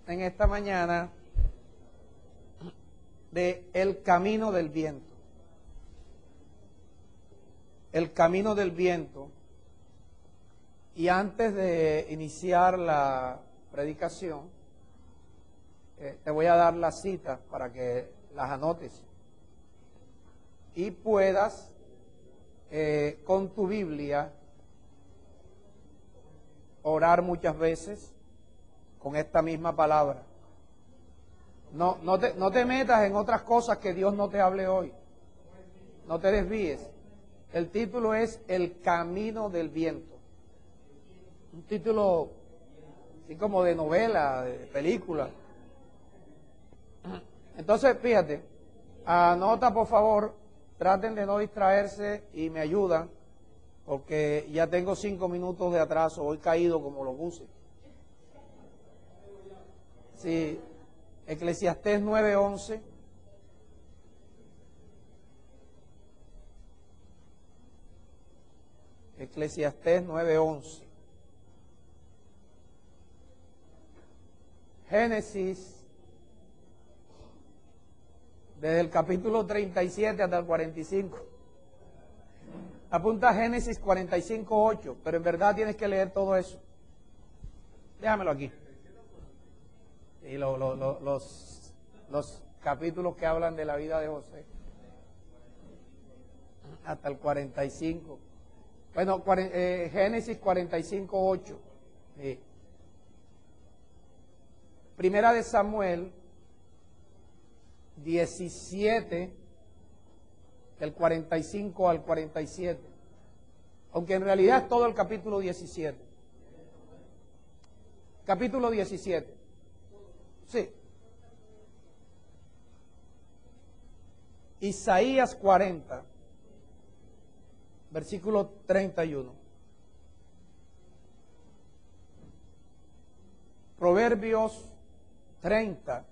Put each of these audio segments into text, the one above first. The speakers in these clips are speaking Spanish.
en esta mañana de el camino del viento. El camino del viento. Y antes de iniciar la predicación, te voy a dar las citas para que las anotes y puedas con tu Biblia orar muchas veces con esta misma palabra. No te metas en otras cosas que Dios no te hable hoy. No te desvíes. El título es El camino del viento. Un título así como de novela, de película. Entonces, fíjate, anota por favor, traten de no distraerse y me ayudan, porque ya tengo 5 minutos de atraso, voy caído como los buses. Sí, Eclesiastés 9:11. Eclesiastés 9:11. Génesis, desde el capítulo 37 hasta el 45. Apunta Génesis 45:8, pero en verdad tienes que leer todo eso. Déjamelo aquí. Y los capítulos que hablan de la vida de José. Hasta el 45. Bueno, Génesis 45:8. Sí. Primera de Samuel 17, del 45 al 47. Aunque en realidad es todo el capítulo 17. Capítulo 17. Sí. Isaías 40, versículo 31. Proverbios 30,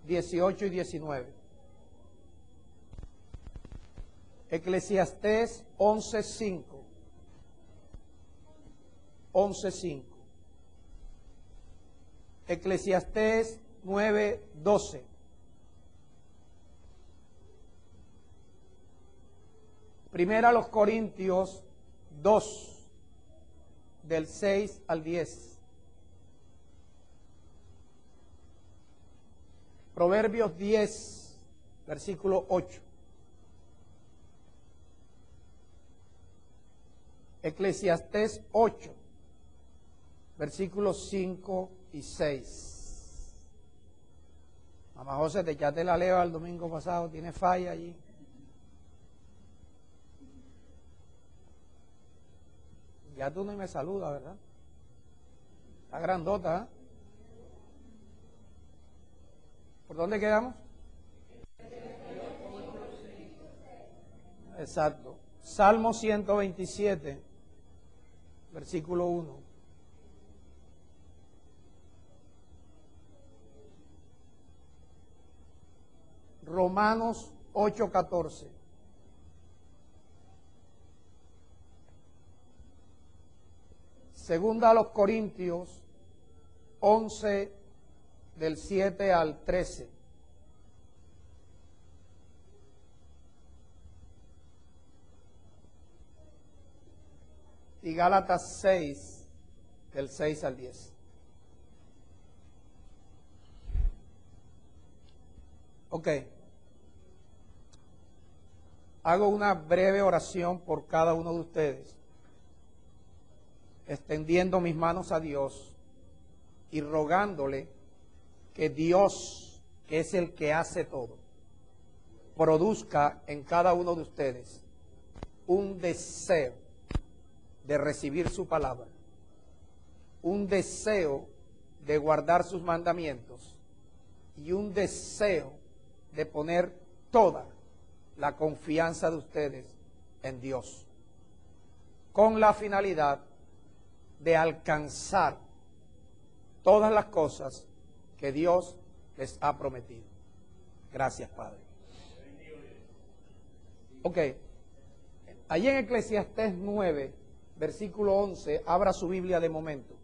18 y 19. Eclesiastés 11:5. 11:5. Eclesiastés 9:12. Primera a los Corintios 2, del 6 al 10. Proverbios 10, versículo 8. Eclesiastés 8, versículos 5 y 6. Mamá José, te echaste la leva el domingo pasado, tiene falla allí. Ya tú no me saludas, ¿verdad? Está grandota, ¿eh? ¿Por dónde quedamos? Exacto. Salmo 127, versículo 1. Romanos 8:14. Segunda a los Corintios 11, del 7 al 13. Y Gálatas 6, del 6 al 10. Ok. Hago una breve oración por cada uno de ustedes, extendiendo mis manos a Dios y rogándole que Dios, que es el que hace todo, produzca en cada uno de ustedes un deseo de recibir su palabra, un deseo de guardar sus mandamientos y un deseo de poner toda la confianza de ustedes en Dios, con la finalidad de alcanzar todas las cosas que Dios les ha prometido. Gracias, Padre. Ok. Allí en Eclesiastés 9, versículo 11, abra su Biblia de momento.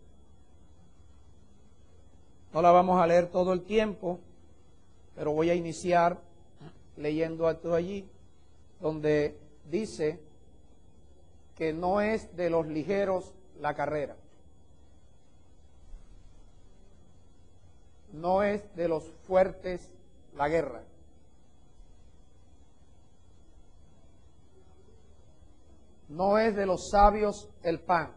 No la vamos a leer todo el tiempo, pero voy a iniciar leyendo esto allí, donde dice que no es de los ligeros la carrera, no es de los fuertes la guerra, no es de los sabios el pan.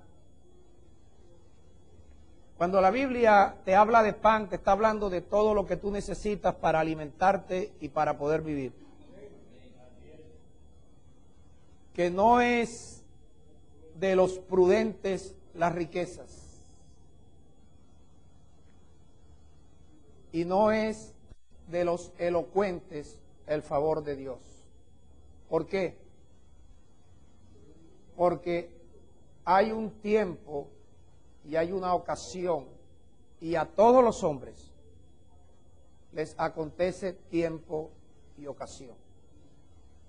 Cuando la Biblia te habla de pan, te está hablando de todo lo que tú necesitas para alimentarte y para poder vivir. Que no es de los prudentes las riquezas. Y no es de los elocuentes el favor de Dios. ¿Por qué? Porque hay un tiempo y hay una ocasión, y a todos los hombres les acontece tiempo y ocasión.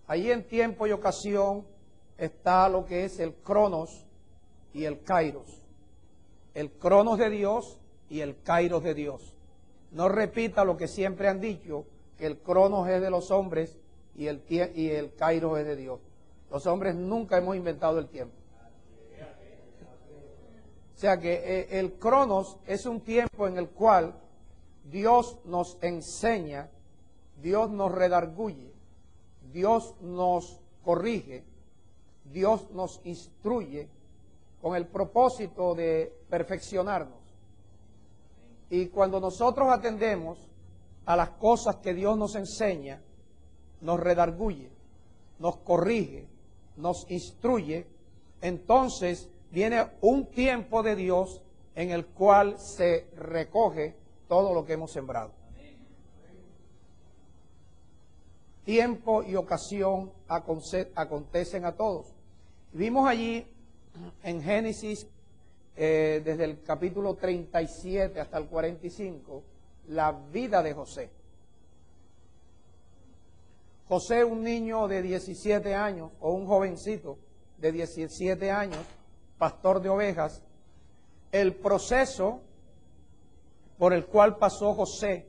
Allí en tiempo y ocasión está lo que es el cronos y el kairos. El cronos de Dios y el kairos de Dios. No repita lo que siempre han dicho, que el cronos es de los hombres y el kairos es de Dios. Los hombres nunca hemos inventado el tiempo. O sea que el cronos es un tiempo en el cual Dios nos enseña, Dios nos redarguye, Dios nos corrige, Dios nos instruye con el propósito de perfeccionarnos. Y cuando nosotros atendemos a las cosas que Dios nos enseña, nos redarguye, nos corrige, nos instruye, entonces viene un tiempo de Dios en el cual se recoge todo lo que hemos sembrado. Tiempo y ocasión acontecen a todos. Vimos allí en Génesis, desde el capítulo 37 hasta el 45, la vida de José. José, un niño de 17 años, o un jovencito de 17 años, pastor de ovejas, el proceso por el cual pasó José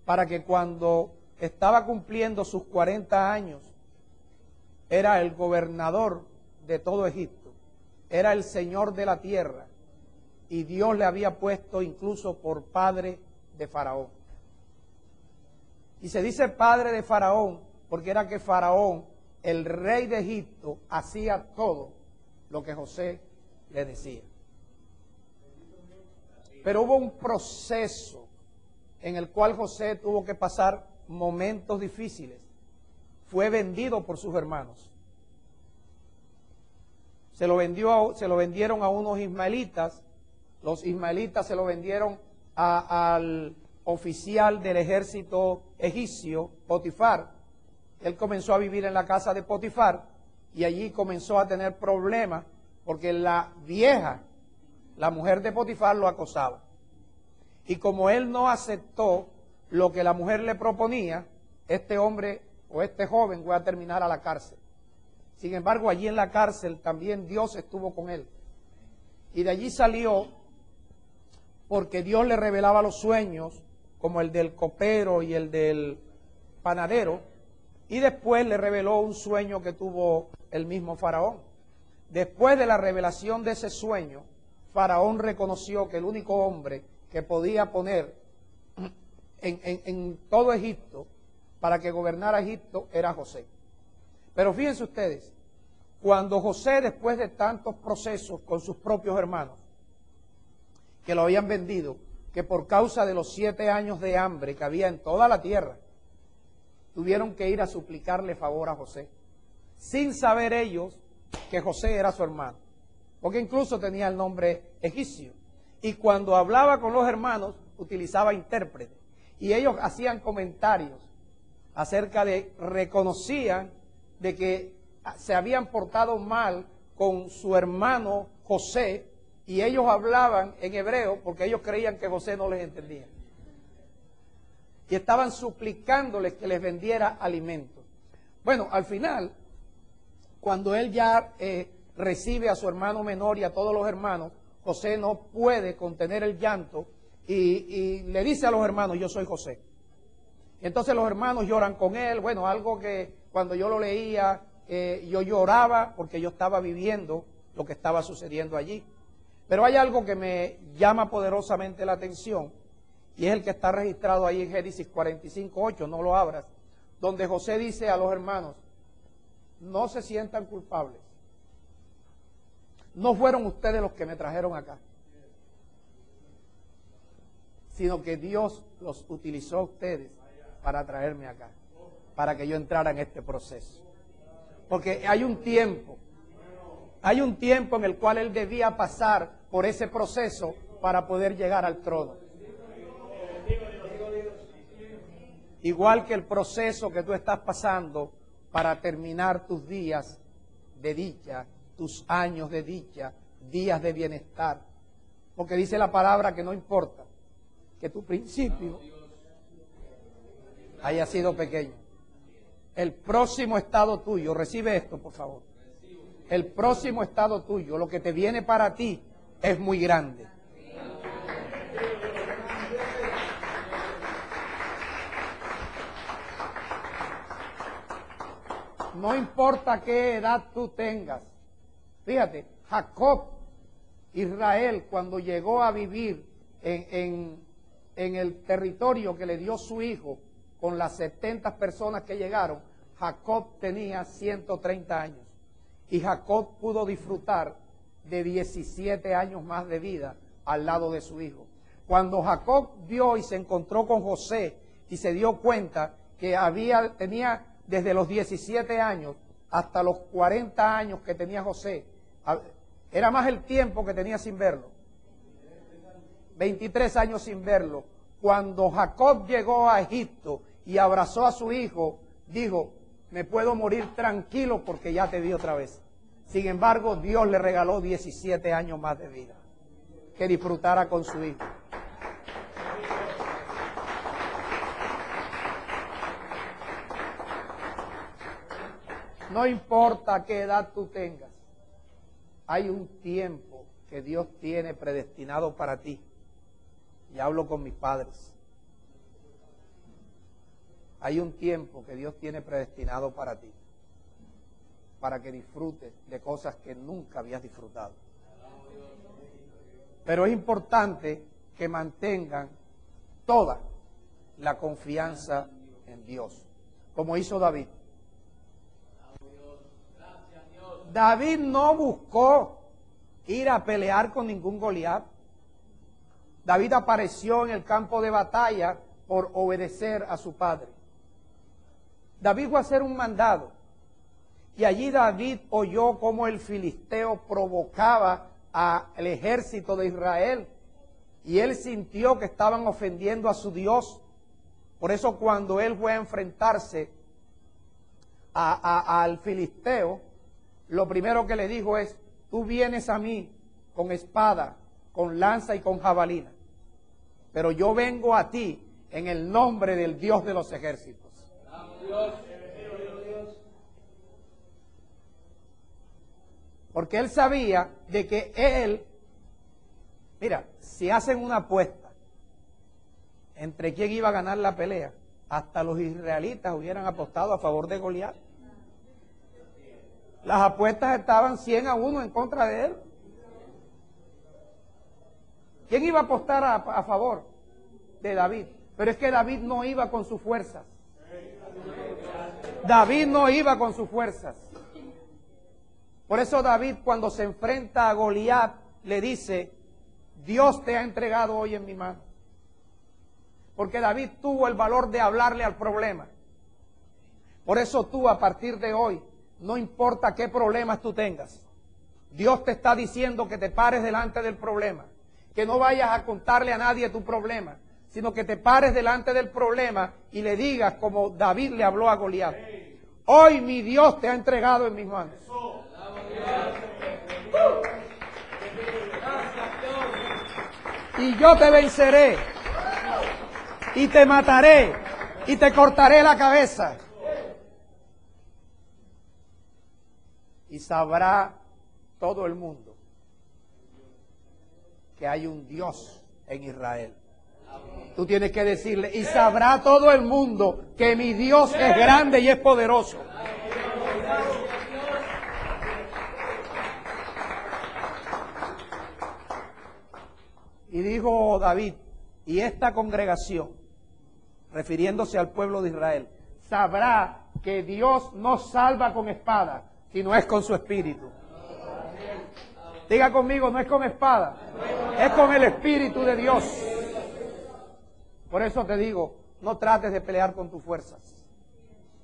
para que cuando estaba cumpliendo sus 40 años, era el gobernador de todo Egipto, era el señor de la tierra, y Dios le había puesto incluso por padre de Faraón. Y se dice padre de Faraón porque era que Faraón, el rey de Egipto, hacía todo lo que José le decía. Pero hubo un proceso en el cual José tuvo que pasar momentos difíciles. Fue vendido por sus hermanos. Se lo vendieron a unos ismaelitas. Los ismaelitas se lo vendieron al oficial del ejército egipcio, Potifar. Él comenzó a vivir en la casa de Potifar y allí comenzó a tener problemas porque la vieja, la mujer de Potifar, lo acosaba. Y como él no aceptó lo que la mujer le proponía, este hombre o este joven fue a terminar a la cárcel. Sin embargo, allí en la cárcel también Dios estuvo con él. Y de allí salió porque Dios le revelaba los sueños, como el del copero y el del panadero, y después le reveló un sueño que tuvo el mismo Faraón. Después de la revelación de ese sueño, Faraón reconoció que el único hombre que podía poner en todo Egipto para que gobernara Egipto era José. Pero fíjense ustedes, cuando José, después de tantos procesos con sus propios hermanos, que lo habían vendido, que por causa de los 7 años de hambre que había en toda la tierra, tuvieron que ir a suplicarle favor a José, sin saber ellos que José era su hermano, porque incluso tenía el nombre egipcio. Y cuando hablaba con los hermanos, utilizaba intérprete. Y ellos hacían comentarios acerca de, reconocían de que se habían portado mal con su hermano José, y ellos hablaban en hebreo porque ellos creían que José no les entendía. Y estaban suplicándoles que les vendiera alimento. Bueno, al final, cuando él ya recibe a su hermano menor y a todos los hermanos, José no puede contener el llanto y le dice a los hermanos, yo soy José. Y entonces los hermanos lloran con él. Bueno, algo que cuando yo lo leía, yo lloraba porque yo estaba viviendo lo que estaba sucediendo allí. Pero hay algo que me llama poderosamente la atención, y es el que está registrado ahí en Génesis 45:8, no lo abras, donde José dice a los hermanos, no se sientan culpables. No fueron ustedes los que me trajeron acá, sino que Dios los utilizó a ustedes para traerme acá, para que yo entrara en este proceso. Porque hay un tiempo en el cual él debía pasar por ese proceso para poder llegar al trono. Igual que el proceso que tú estás pasando para terminar tus días de dicha, tus años de dicha, días de bienestar. Porque dice la palabra que no importa que tu principio haya sido pequeño. El próximo estado tuyo, recibe esto por favor. El próximo estado tuyo, lo que te viene para ti, es muy grande. No importa qué edad tú tengas. Fíjate, Jacob, Israel, cuando llegó a vivir en el territorio que le dio su hijo, con las 70 personas que llegaron, Jacob tenía 130 años. Y Jacob pudo disfrutar de 17 años más de vida al lado de su hijo. Cuando Jacob vio y se encontró con José y se dio cuenta que tenía desde los 17 años hasta los 40 años que tenía José, era más el tiempo que tenía sin verlo. 23 años sin verlo. Cuando Jacob llegó a Egipto y abrazó a su hijo, dijo, me puedo morir tranquilo porque ya te vi otra vez. Sin embargo, Dios le regaló 17 años más de vida, que disfrutara con su hijo. No importa qué edad tú tengas, hay un tiempo que Dios tiene predestinado para ti. Y hablo con mis padres. Hay un tiempo que Dios tiene predestinado para ti, para que disfrutes de cosas que nunca habías disfrutado. Pero es importante que mantengan toda la confianza en Dios, como hizo David. David no buscó ir a pelear con ningún Goliat. David apareció en el campo de batalla por obedecer a su padre. David fue a hacer un mandado, y allí David oyó cómo el filisteo provocaba al ejército de Israel, y él sintió que estaban ofendiendo a su Dios. Por eso cuando él fue a enfrentarse al filisteo, lo primero que le dijo es, tú vienes a mí con espada, con lanza y con jabalina, pero yo vengo a ti en el nombre del Dios de los ejércitos. Porque él sabía de que él, mira, si hacen una apuesta entre quién iba a ganar la pelea, hasta los israelitas hubieran apostado a favor de Goliat. Las apuestas estaban 100-1 en contra de él. ¿Quién iba a apostar a favor de David? Pero es que David no iba con sus fuerzas. David no iba con sus fuerzas. Por eso David, cuando se enfrenta a Goliat, le dice, Dios te ha entregado hoy en mi mano. Porque David tuvo el valor de hablarle al problema. Por eso tú, a partir de hoy, no importa qué problemas tú tengas, Dios te está diciendo que te pares delante del problema, que no vayas a contarle a nadie tu problema, sino que te pares delante del problema y le digas como David le habló a Goliat, hoy mi Dios te ha entregado en mis manos. Y yo te venceré, y te mataré, y te cortaré la cabeza. Y sabrá todo el mundo que hay un Dios en Israel. Tú tienes que decirle, y sabrá todo el mundo que mi Dios es grande y es poderoso. Y dijo David, y esta congregación, refiriéndose al pueblo de Israel, sabrá que Dios no salva con espada, sino es con su espíritu. Diga conmigo, no es con espada, es con el Espíritu de Dios. Por eso te digo, no trates de pelear con tus fuerzas.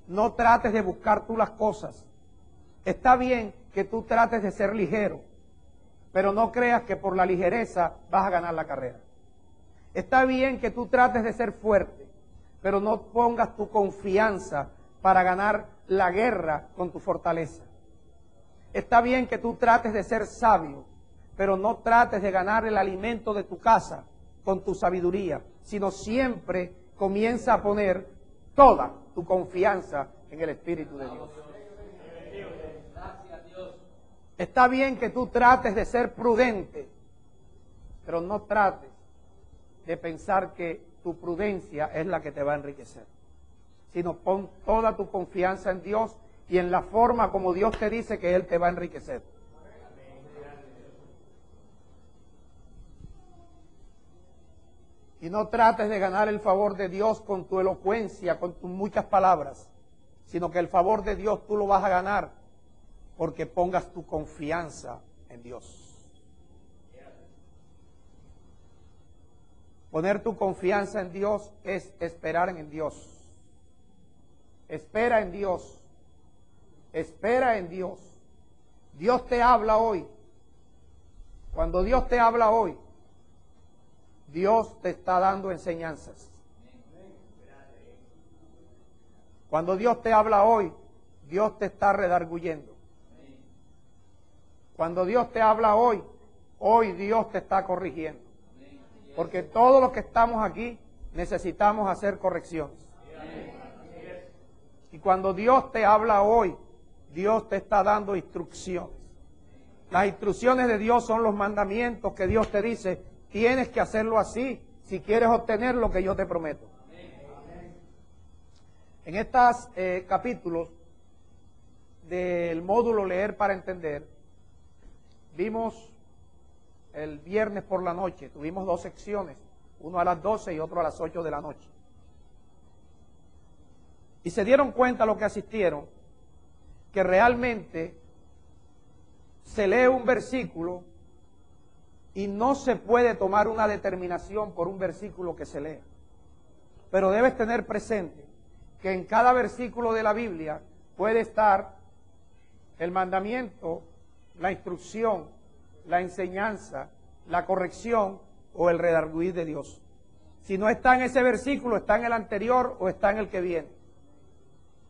No trates de buscar tú las cosas. Está bien que tú trates de ser ligero, pero no creas que por la ligereza vas a ganar la carrera. Está bien que tú trates de ser fuerte, pero no pongas tu confianza para ganar la guerra con tu fortaleza. Está bien que tú trates de ser sabio, pero no trates de ganar el alimento de tu casa con tu sabiduría, sino siempre comienza a poner toda tu confianza en el Espíritu de Dios. Está bien que tú trates de ser prudente, pero no trates de pensar que tu prudencia es la que te va a enriquecer, sino pon toda tu confianza en Dios y en la forma como Dios te dice que Él te va a enriquecer. Y no trates de ganar el favor de Dios con tu elocuencia, con tus muchas palabras, sino que el favor de Dios tú lo vas a ganar porque pongas tu confianza en Dios. Poner tu confianza en Dios es esperar en Dios. Espera en Dios. Espera en Dios. Dios te habla hoy. Cuando Dios te habla hoy, Dios te está dando enseñanzas. Cuando Dios te habla hoy, Dios te está redarguyendo. Cuando Dios te habla hoy, hoy Dios te está corrigiendo. Porque todos los que estamos aquí necesitamos hacer correcciones. Y cuando Dios te habla hoy, Dios te está dando instrucciones. Las instrucciones de Dios son los mandamientos que Dios te dice, tienes que hacerlo así si quieres obtener lo que yo te prometo. En estos capítulos del módulo Leer para Entender, vimos el viernes por la noche, tuvimos dos secciones, uno a las 12 y otro a las 8 de la noche. Y se dieron cuenta los que asistieron que realmente se lee un versículo y no se puede tomar una determinación por un versículo que se lea. Pero debes tener presente que en cada versículo de la Biblia puede estar el mandamiento, la instrucción, la enseñanza, la corrección o el redarguir de Dios. Si no está en ese versículo, está en el anterior o está en el que viene.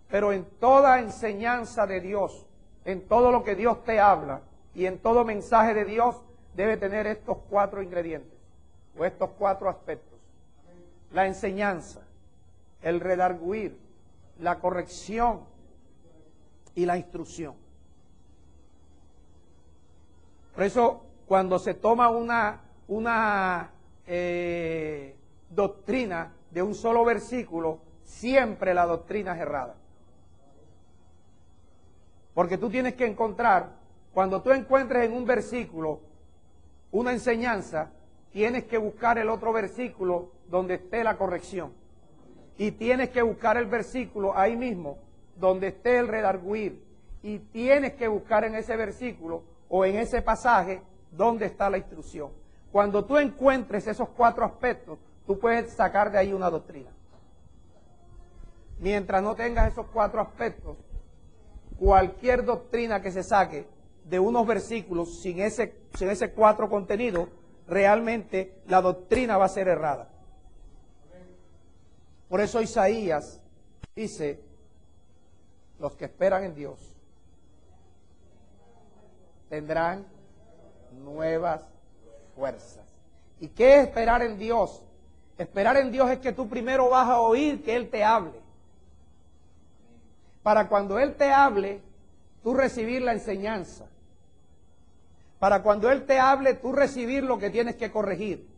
Pero en toda enseñanza de Dios, en todo lo que Dios te habla y en todo mensaje de Dios, debe tener estos 4 ingredientes o estos 4 aspectos. La enseñanza, el redarguir, la corrección y la instrucción. Por eso, cuando se toma una doctrina de un solo versículo, siempre la doctrina es errada. Porque tú tienes que encontrar, cuando tú encuentres en un versículo una enseñanza, tienes que buscar el otro versículo donde esté la corrección. Y tienes que buscar el versículo ahí mismo donde esté el redarguir. Y tienes que buscar en ese versículo o en ese pasaje donde está la instrucción. Cuando tú encuentres esos 4 aspectos, tú puedes sacar de ahí una doctrina. Mientras no tengas esos 4 aspectos, cualquier doctrina que se saque de unos versículos sin ese 4 contenidos, realmente la doctrina va a ser errada. Por eso Isaías dice, los que esperan en Dios tendrán nuevas fuerzas. ¿Y qué es esperar en Dios? Esperar en Dios es que tú primero vas a oír que Él te hable. Para cuando Él te hable, tú recibir la enseñanza. Para cuando Él te hable, tú recibir lo que tienes que corregir.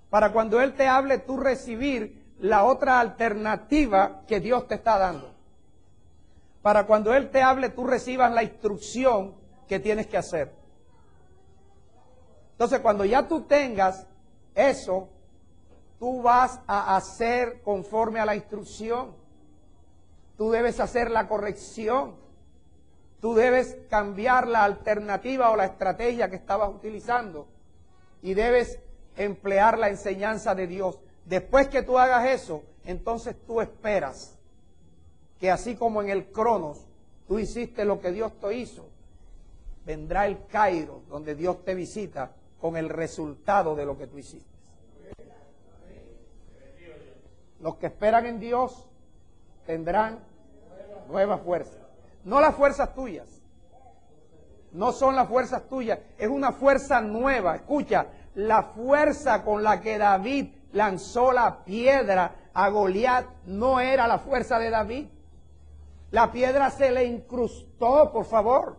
para cuando Él te hable, tú recibir la otra alternativa que Dios te está dando. Para cuando Él te hable, tú recibas la instrucción que tienes que hacer. Entonces, cuando ya tú tengas eso, tú vas a hacer conforme a la instrucción. Tú debes hacer la corrección. Tú debes cambiar la alternativa o la estrategia que estabas utilizando. Y debes emplear la enseñanza de Dios. Después que tú hagas eso, entonces tú esperas que así como en el Cronos tú hiciste lo que Dios te hizo, vendrá el Kairos donde Dios te visita con el resultado de lo que tú hiciste. Los que esperan en Dios tendrán nueva fuerza. No las fuerzas tuyas. No son las fuerzas tuyas. Es una fuerza nueva. Escucha, la fuerza con la que David lanzó la piedra a Goliat no era la fuerza de David. La piedra se le incrustó, por favor.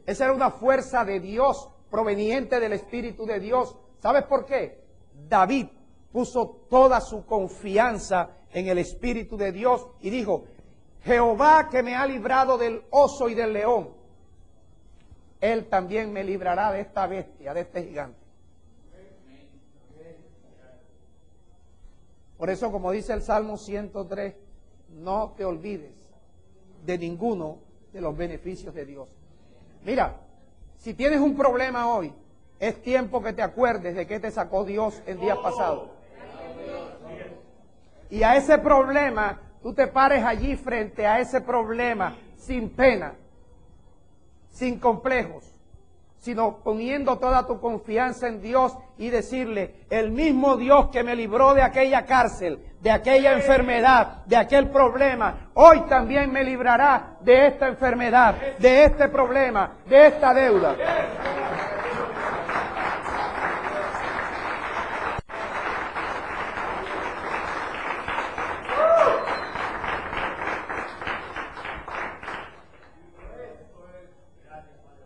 Esa era una fuerza de Dios, proveniente del Espíritu de Dios. ¿Sabes por qué? David puso toda su confianza en el Espíritu de Dios y dijo: Jehová, que me ha librado del oso y del león, Él también me librará de esta bestia, de este gigante. Por eso, como dice el Salmo 103, no te olvides de ninguno de los beneficios de Dios. Mira, si tienes un problema hoy, es tiempo que te acuerdes de que te sacó Dios el día pasado. Y a ese problema, tú te pares allí frente a ese problema sin pena, sin complejos, sino poniendo toda tu confianza en Dios y decirle: el mismo Dios que me libró de aquella cárcel, de aquella enfermedad, de aquel problema, hoy también me librará de esta enfermedad, de este problema, de esta deuda.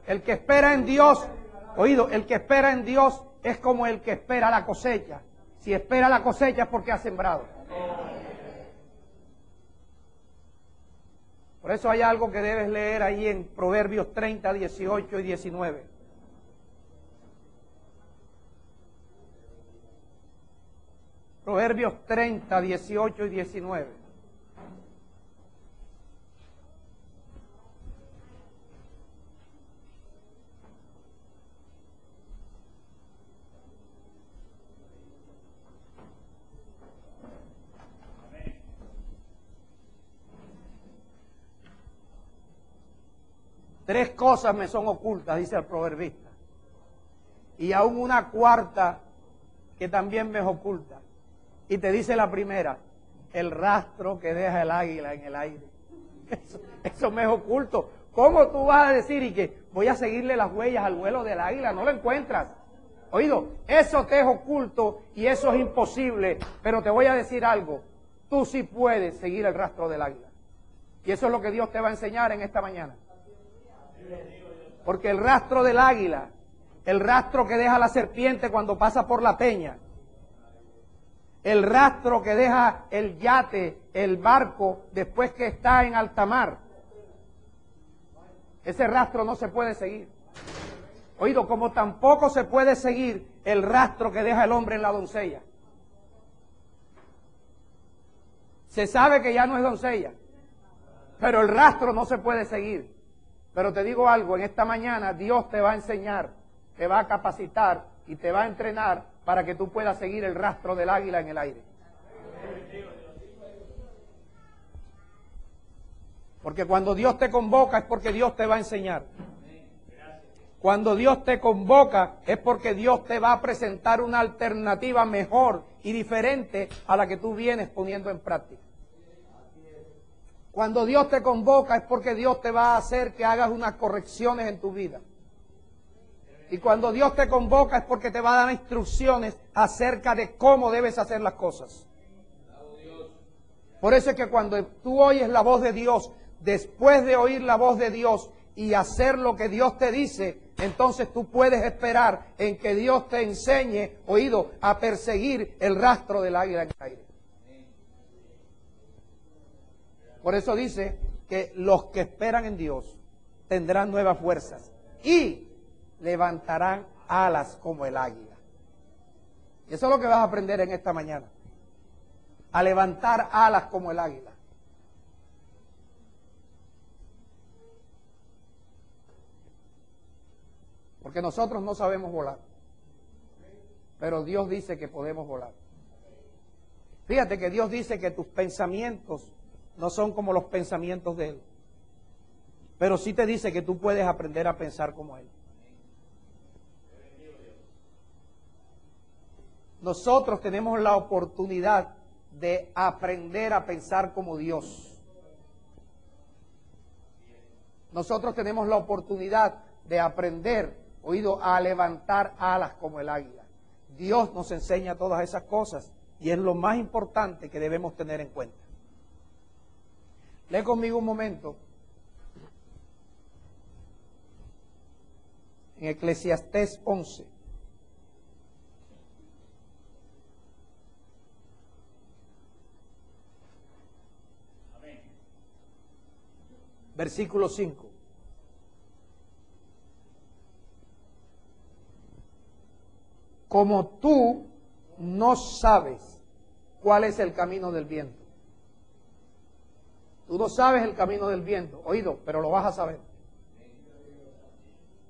El que espera en Dios, oído, el que espera en Dios es como el que espera la cosecha. Si espera la cosecha es porque ha sembrado. Por eso hay algo que debes leer ahí en Proverbios 30, 18 y 19. Proverbios 30, 18 y 19. Tres cosas me son ocultas, dice el proverbista. Y aún una cuarta que también me es oculta. Y te dice la primera: el rastro que deja el águila en el aire. Eso me es oculto. ¿Cómo tú vas a decir y que voy a seguirle las huellas al vuelo del águila? No lo encuentras. Oído, eso te es oculto y eso es imposible. Pero te voy a decir algo. Tú sí puedes seguir el rastro del águila. Y eso es lo que Dios te va a enseñar en esta mañana. Porque el rastro del águila, el rastro que deja la serpiente cuando pasa por la peña, el rastro que deja el yate, el barco, después que está en alta mar, ese rastro no se puede seguir. Oído, como tampoco se puede seguir el rastro que deja el hombre en la doncella. Se sabe que ya no es doncella, pero el rastro no se puede seguir. Pero te digo algo, en esta mañana Dios te va a enseñar, te va a capacitar y te va a entrenar para que tú puedas seguir el rastro del águila en el aire. Porque cuando Dios te convoca es porque Dios te va a enseñar. Cuando Dios te convoca es porque Dios te va a presentar una alternativa mejor y diferente a la que tú vienes poniendo en práctica. Cuando Dios te convoca es porque Dios te va a hacer que hagas unas correcciones en tu vida. Y cuando Dios te convoca es porque te va a dar instrucciones acerca de cómo debes hacer las cosas. Por eso es que cuando tú oyes la voz de Dios, después de oír la voz de Dios y hacer lo que Dios te dice, entonces tú puedes esperar en que Dios te enseñe, oído, a perseguir el rastro del águila en el aire. Por eso dice que los que esperan en Dios tendrán nuevas fuerzas y levantarán alas como el águila. Y eso es lo que vas a aprender en esta mañana. A levantar alas como el águila. Porque nosotros no sabemos volar. Pero Dios dice que podemos volar. Fíjate que Dios dice que tus pensamientos no son como los pensamientos de Él. Pero sí te dice que tú puedes aprender a pensar como Él. Nosotros tenemos la oportunidad de aprender a pensar como Dios. Nosotros tenemos la oportunidad de aprender, oído, a levantar alas como el águila. Dios nos enseña todas esas cosas y es lo más importante que debemos tener en cuenta. Lee conmigo un momento en Eclesiastés 11. Versículo 5. Como tú no sabes cuál es el camino del viento. Tú no sabes el camino del viento, oído, pero lo vas a saber.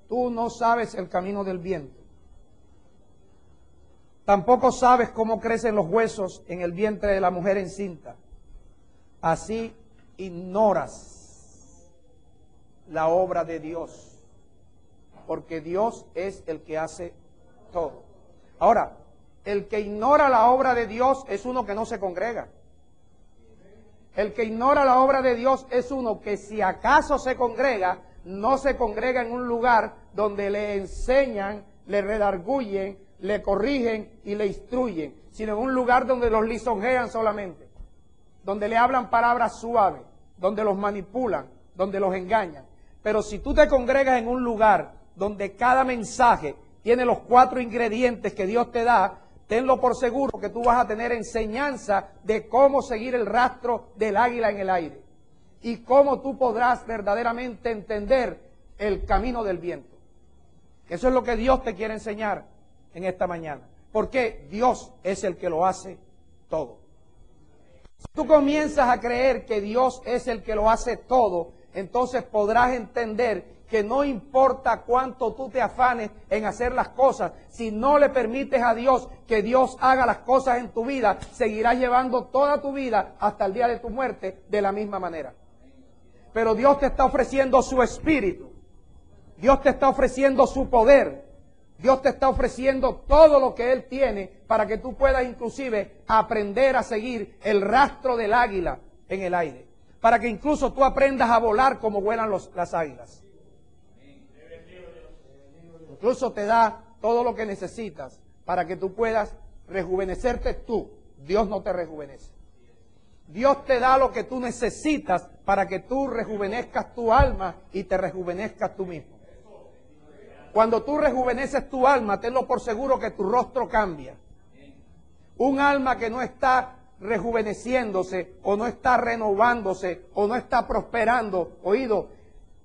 Tú no sabes el camino del viento. Tampoco sabes cómo crecen los huesos en el vientre de la mujer encinta. Así ignoras la obra de Dios, porque Dios es el que hace todo. Ahora, el que ignora la obra de Dios es uno que no se congrega. El que ignora la obra de Dios es uno que si acaso se congrega, no se congrega en un lugar donde le enseñan, le redarguyen, le corrigen y le instruyen, sino en un lugar donde los lisonjean solamente, donde le hablan palabras suaves, donde los manipulan, donde los engañan. Pero si tú te congregas en un lugar donde cada mensaje tiene los 4 ingredientes que Dios te da, tenlo por seguro que tú vas a tener enseñanza de cómo seguir el rastro del águila en el aire y cómo tú podrás verdaderamente entender el camino del viento. Eso es lo que Dios te quiere enseñar en esta mañana, porque Dios es el que lo hace todo. Si tú comienzas a creer que Dios es el que lo hace todo, entonces podrás entender que no importa cuánto tú te afanes en hacer las cosas, si no le permites a Dios que Dios haga las cosas en tu vida, seguirás llevando toda tu vida hasta el día de tu muerte de la misma manera. Pero Dios te está ofreciendo su espíritu, Dios te está ofreciendo su poder, Dios te está ofreciendo todo lo que Él tiene para que tú puedas inclusive aprender a seguir el rastro del águila en el aire, para que incluso tú aprendas a volar como vuelan las águilas. Incluso te da todo lo que necesitas para que tú puedas rejuvenecerte tú. Dios no te rejuvenece. Dios te da lo que tú necesitas para que tú rejuvenezcas tu alma y te rejuvenezcas tú mismo. Cuando tú rejuveneces tu alma, tenlo por seguro que tu rostro cambia. Un alma que no está rejuveneciéndose o no está renovándose o no está prosperando, oído,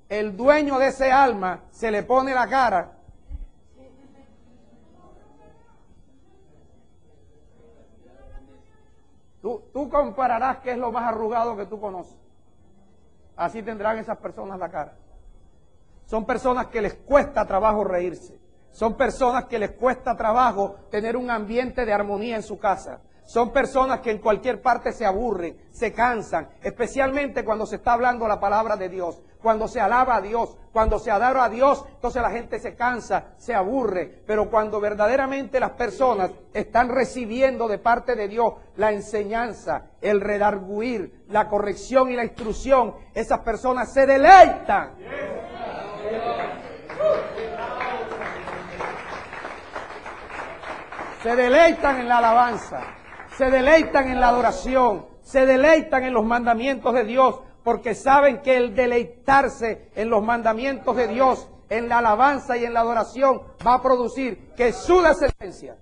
el dueño de ese alma se le pone la cara. Tú compararás qué es lo más arrugado que tú conoces. Así tendrán esas personas la cara. Son personas que les cuesta trabajo reírse. Son personas que les cuesta trabajo tener un ambiente de armonía en su casa. Son personas que en cualquier parte se aburren, se cansan, especialmente cuando se está hablando la palabra de Dios, cuando se alaba a Dios, cuando se adora a Dios, entonces la gente se cansa, se aburre. Pero cuando verdaderamente las personas están recibiendo de parte de Dios la enseñanza, el redarguir, la corrección y la instrucción, esas personas se deleitan. Se deleitan en la alabanza, se deleitan en la adoración, se deleitan en los mandamientos de Dios, porque saben que el deleitarse en los mandamientos de Dios, en la alabanza y en la adoración, va a producir que su descendencia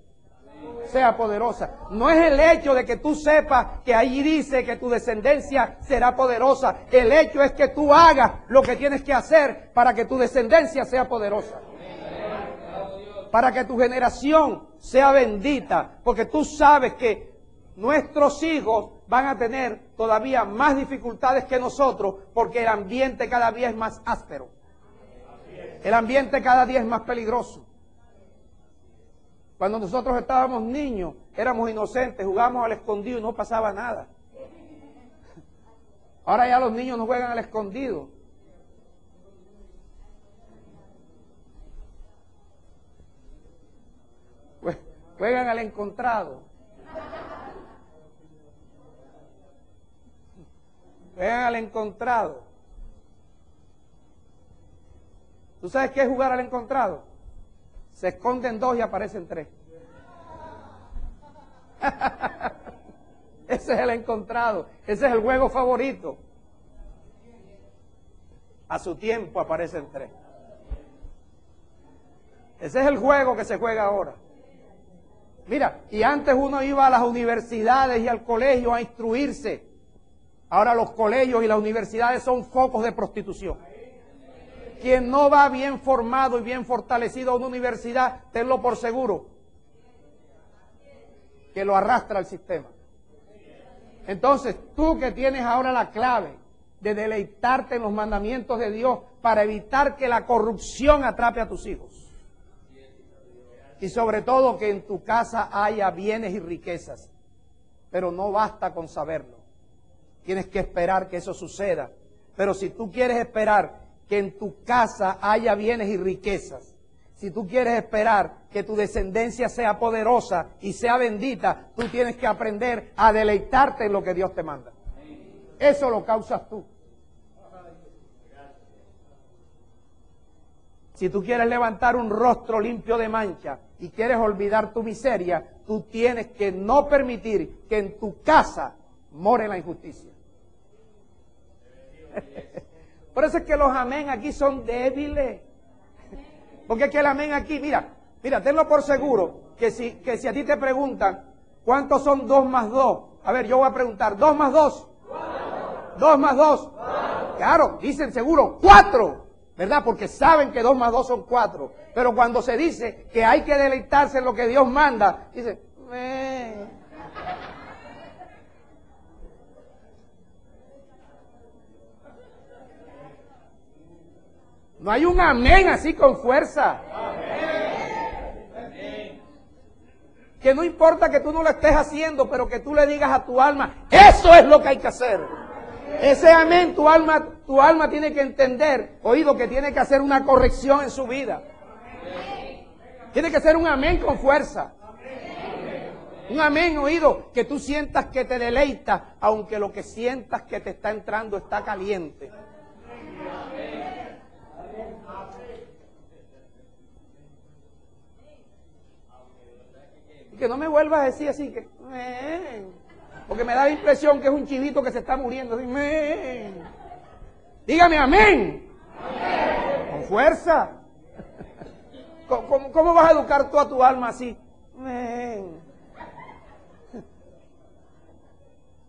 sea poderosa. No es el hecho de que tú sepas que ahí dice que tu descendencia será poderosa. El hecho es que tú hagas lo que tienes que hacer para que tu descendencia sea poderosa. Para que tu generación sea bendita. Porque tú sabes que nuestros hijos van a tener todavía más dificultades que nosotros, porque el ambiente cada día es más áspero. El ambiente cada día es más peligroso. Cuando nosotros estábamos niños, éramos inocentes, jugábamos al escondido y no pasaba nada. Ahora ya los niños no juegan al escondido. Juegan al encontrado. Juegan al encontrado. ¿Tú sabes qué es jugar al encontrado? Se esconden dos y aparecen tres. Ese es el encontrado. Ese es el juego favorito. A su tiempo aparecen tres. Ese es el juego que se juega ahora. Mira, y antes uno iba a las universidades y al colegio a instruirse. Ahora los colegios y las universidades son focos de prostitución. Quien no va bien formado y bien fortalecido a una universidad, tenlo por seguro, que lo arrastra al sistema. Entonces, tú que tienes ahora la clave de deleitarte en los mandamientos de Dios para evitar que la corrupción atrape a tus hijos. Y sobre todo que en tu casa haya bienes y riquezas. Pero no basta con saberlo. Tienes que esperar que eso suceda. Pero si tú quieres esperar que en tu casa haya bienes y riquezas, si tú quieres esperar que tu descendencia sea poderosa y sea bendita, tú tienes que aprender a deleitarte en lo que Dios te manda. Eso lo causas tú. Si tú quieres levantar un rostro limpio de mancha y quieres olvidar tu miseria, tú tienes que no permitir que en tu casa more la injusticia. Por eso es que los amén aquí son débiles. Porque es que el amén aquí, mira, tenlo por seguro, que si a ti te preguntan, ¿cuántos son 2 más 2? A ver, yo voy a preguntar, ¿2 más 2? 2 más 2. Claro, dicen seguro, 4, ¿verdad? Porque saben que 2 más 2 son 4. Pero cuando se dice que hay que deleitarse en lo que Dios manda, dicen, no hay un amén así con fuerza. Que no importa que tú no lo estés haciendo, pero que tú le digas a tu alma, eso es lo que hay que hacer. Ese amén, tu alma tiene que entender, oído, que tiene que hacer una corrección en su vida. Tiene que ser un amén con fuerza. Un amén, oído, que tú sientas que te deleita, aunque lo que sientas que te está entrando está caliente. Y que no me vuelvas a decir así, que porque me da la impresión que es un chivito que se está muriendo. Así, dígame amén. Con fuerza. ¿Cómo vas a educar tú a tu alma así?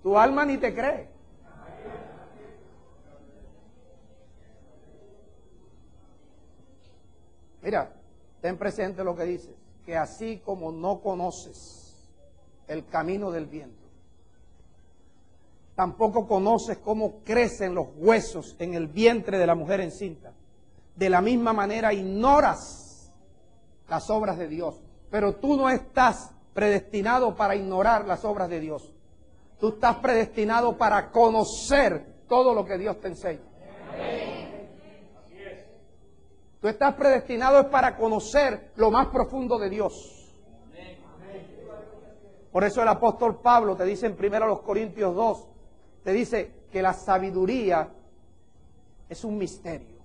Tu alma ni te cree. Mira, ten presente lo que dices, que así como no conoces el camino del viento, tampoco conoces cómo crecen los huesos en el vientre de la mujer encinta. De la misma manera ignoras las obras de Dios, pero tú no estás predestinado para ignorar las obras de Dios. Tú estás predestinado para conocer todo lo que Dios te enseña. Tú estás predestinado para conocer lo más profundo de Dios. Por eso el apóstol Pablo te dice en 1 Corintios 2, te dice que la sabiduría es un misterio.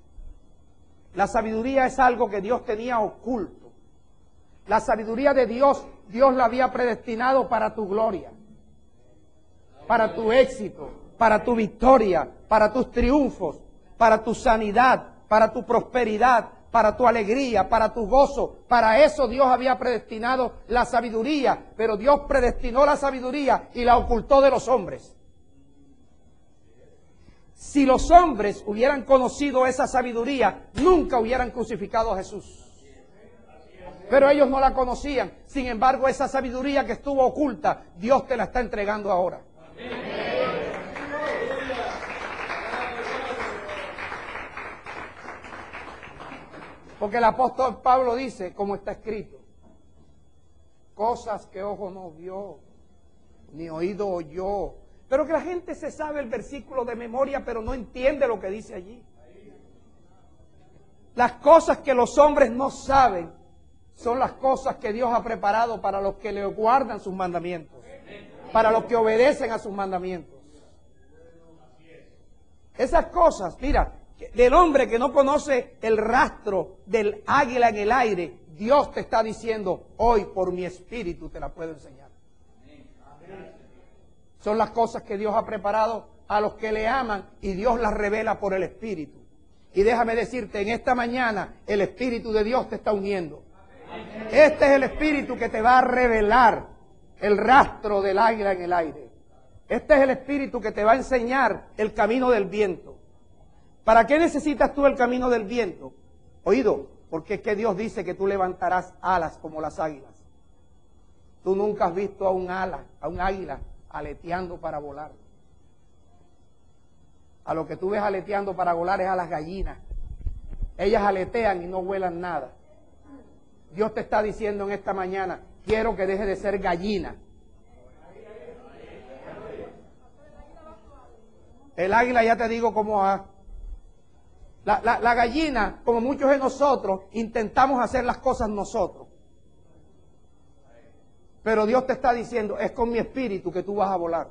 La sabiduría es algo que Dios tenía oculto. La sabiduría de Dios, Dios la había predestinado para tu gloria, para tu éxito, para tu victoria, para tus triunfos, para tu sanidad, para tu prosperidad, para tu alegría, para tu gozo. Para eso Dios había predestinado la sabiduría, pero Dios predestinó la sabiduría y la ocultó de los hombres. Si los hombres hubieran conocido esa sabiduría, nunca hubieran crucificado a Jesús. Pero ellos no la conocían. Sin embargo, esa sabiduría que estuvo oculta, Dios te la está entregando ahora. Porque el apóstol Pablo dice, como está escrito, cosas que ojo no vio, ni oído oyó. Pero que la gente se sabe el versículo de memoria, pero no entiende lo que dice allí. Las cosas que los hombres no saben son las cosas que Dios ha preparado para los que le guardan sus mandamientos, para los que obedecen a sus mandamientos. Esas cosas, mira, del hombre que no conoce el rastro del águila en el aire, Dios te está diciendo, hoy por mi espíritu te la puedo enseñar. Son las cosas que Dios ha preparado a los que le aman y Dios las revela por el Espíritu. Y déjame decirte, en esta mañana el Espíritu de Dios te está uniendo. Este es el Espíritu que te va a revelar el rastro del águila en el aire. Este es el Espíritu que te va a enseñar el camino del viento. ¿Para qué necesitas tú el camino del viento? Oído, porque es que Dios dice que tú levantarás alas como las águilas. Tú nunca has visto a un águila aleteando para volar. A lo que tú ves aleteando para volar es a las gallinas. Ellas aletean y no vuelan nada. Dios te está diciendo en esta mañana, quiero que deje de ser gallina. El águila ya te digo cómo va. La gallina, como muchos de nosotros, intentamos hacer las cosas nosotros. Pero Dios te está diciendo, es con mi espíritu que tú vas a volar.